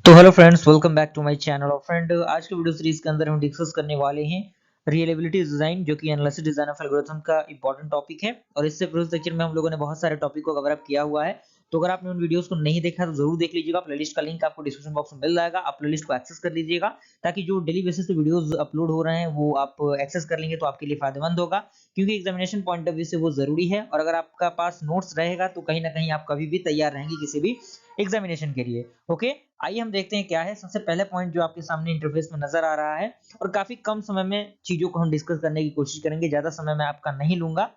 तो hello friends, welcome back to my channel. और friend, आज के वीडियो सीरीज के अंदर हम डिस्कस करने वाले हैं रिलेबिलिटी डिजाइन, जो कि एनालिसिस डिजाइन ऑफ एल्गोरिथम का इंपॉर्टेंट टॉपिक है। और इससे प्रीवियस लेक्चर में हम लोगों ने बहुत सारे टॉपिक को कवर अप किया हुआ है। तो अगर आपने उन वीडियोस को नहीं देखा तो जरूर देख लीजिएगा। प्लेलिस्ट का लिंक आपको डिस्क्रिप्शन बॉक्स में मिल जाएगा, आप प्लेलिस्ट को एक्सेस कर लीजिएगा, ताकि जो डेली बेसिस पे वीडियोस अपलोड हो रहे हैं वो आप एक्सेस कर लेंगे तो आपके लिए फायदेमंद होगा, क्योंकि एग्जामिनेशन पॉइंट ऑफ व्यू से वो जरूरी है। और अगर आपका पास नोट्स रहेगा तो कहीं ना कहीं आप कभी भी तैयार रहेंगे किसी भी एग्जामिनेशन के लिए। ओके, आइए हम देखते हैं क्या है। सबसे पहले पॉइंट जो आपके सामने इंटरफेस में नजर आ रहा है, और काफी कम समय में चीजों को हम डिस्कस करने की कोशिश करेंगे, ज्यादा समय मैं आपका नहीं लूंगा,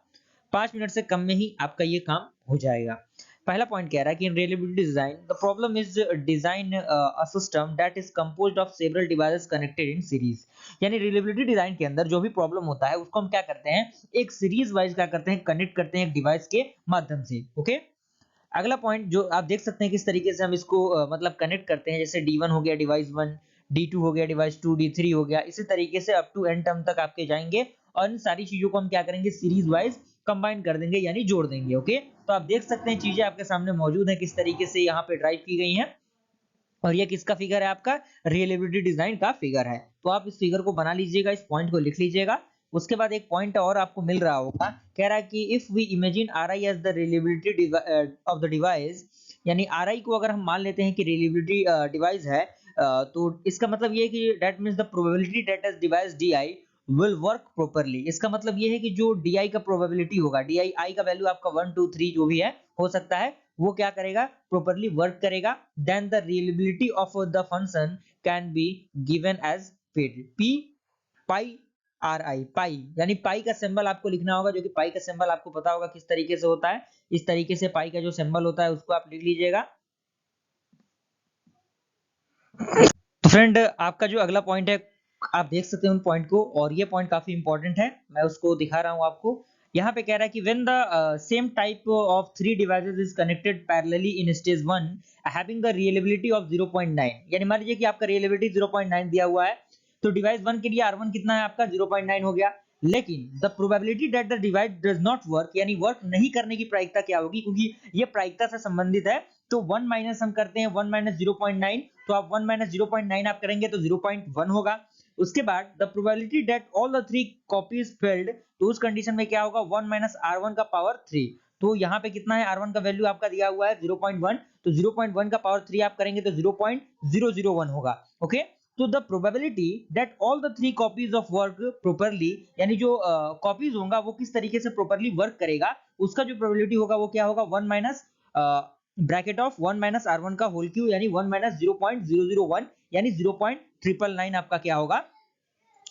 5 मिनट से कम में ही आपका ये काम हो जाएगा। पहला पॉइंट कह रहा है कि in reliability design the problem is design a system that is composed of several devices connected in series. यानी रिलेबिलिटी डिजाइन के अंदर जो भी प्रॉब्लम होता है उसको हम क्या करते हैं, एक सीरीज वाइज क्या करते हैं, कनेक्ट करते हैं एक डिवाइस के माध्यम से। ओके, अगला पॉइंट जो आप देख सकते हैं किस तरीके से हम इसको मतलब कनेक्ट करते हैं, जैसे D1 हो गया डिवाइस 1, D2 हो गया डिवाइस 2, D3 हो गया, इसी तरीके से अप टू एन टर्म तक आपके जाएंगे। और इन सारी चीजों को हम क्या करेंगे, सीरीज वाइज कंबाइन कर देंगे, यानी जोड़ देंगे। ओके, तो आप देख सकते हैं चीजें आपके सामने मौजूद है किस तरीके से यहाँ पे ड्राइव की गई हैं। और ये किसका फिगर है, आपका रिलेबिलिटी डिजाइन का फिगर है। तो आप इस फिगर को बना लीजिएगा, इस पॉइंट को लिख लीजिएगा। उसके बाद एक पॉइंट और आपको मिल रहा होगा, कह रहा है कि if we imagine R I as the reliability of the device, यानी आर आई को अगर हम मान लेते हैं कि रिलेबिलिटी डिवाइस है, तो इसका मतलब ये है कि that means the probability that edge device D I will work properly. इसका मतलब ये है कि जो डी आई का प्रोबेबिलिटी होगा, डी आई आई का वैल्यू आपका 1 2 3 जो भी है हो सकता है, वो क्या करेगा, प्रॉपर्ली वर्क करेगा। Then the reliability of the function can be given as fit P pi R I. Pi यानी पाई का सिंबल आपको लिखना होगा, जो कि पाई का सिंबल आपको पता होगा किस तरीके से होता है। इस तरीके से पाई का जो सिंबल होता है उसको आप लिख लीजिएगा। तो फ्रेंड, आपका जो अगला पॉइंट है, आप देख सकते हैं उन पॉइंट को, और ये पॉइंट काफी इंपॉर्टेंट है, मैं उसको दिखा रहा हूं आपको। यहाँ पे कह रहा है कि when the same type of three devices is connected parallelly in stage 1 having the reliability of 0.9, यानी मान लीजिए कि आपका रिलेबिलिटी 0.9 दिया हुआ है, तो डिवाइस 1 के लिए R1 कितना है आपका, 0.9 हो गया। लेकिन the probability that the device does not work, यानी वर्क नहीं करने की प्रायिकता क्या होगी, क्योंकि ये प्रायिकता से संबंधित है। तो 1 माइनस हम करते हैं, 1 माइनस 0.9, तो आप 1 माइनस 0.9 आप करेंगे तो 0.1 होगा। उसके बाद the probability that all the three copies failed, तो उस कंडीशन में क्या होगा, 1 माइनस R1 का पावर 3। तो यहाँ पे कितना है, R1 का वैल्यू आपका दिया हुआ है 0.1, तो 0.1 का पावर 3 आप करेंगे तो 0.001 होगा। ओके, तो the probability that all the three copies of work properly, यानी जो कॉपीज होगा वो किस तरीके से प्रॉपर्ली वर्क करेगा, उसका जो प्रोबेबिलिटी होगा वो क्या होगा, 1 minus bracket of 1 minus R1 का होल क्यू, यानी 1 माइनस 0.001, यानी 0.999 आपका क्या होगा,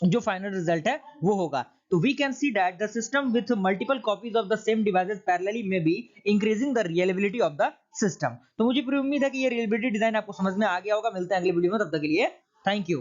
जो फाइनल रिजल्ट है वो होगा। तो we can see that the system with multiple copies of the same devices parallelly में be increasing the reliability of the system. तो मुझे पूरी उम्मीद है कि ये रिलायबिलिटी डिजाइन आपको समझ में आ गया होगा। मिलते हैं अगले वीडियो में, तब तक के लिए थैंक यू।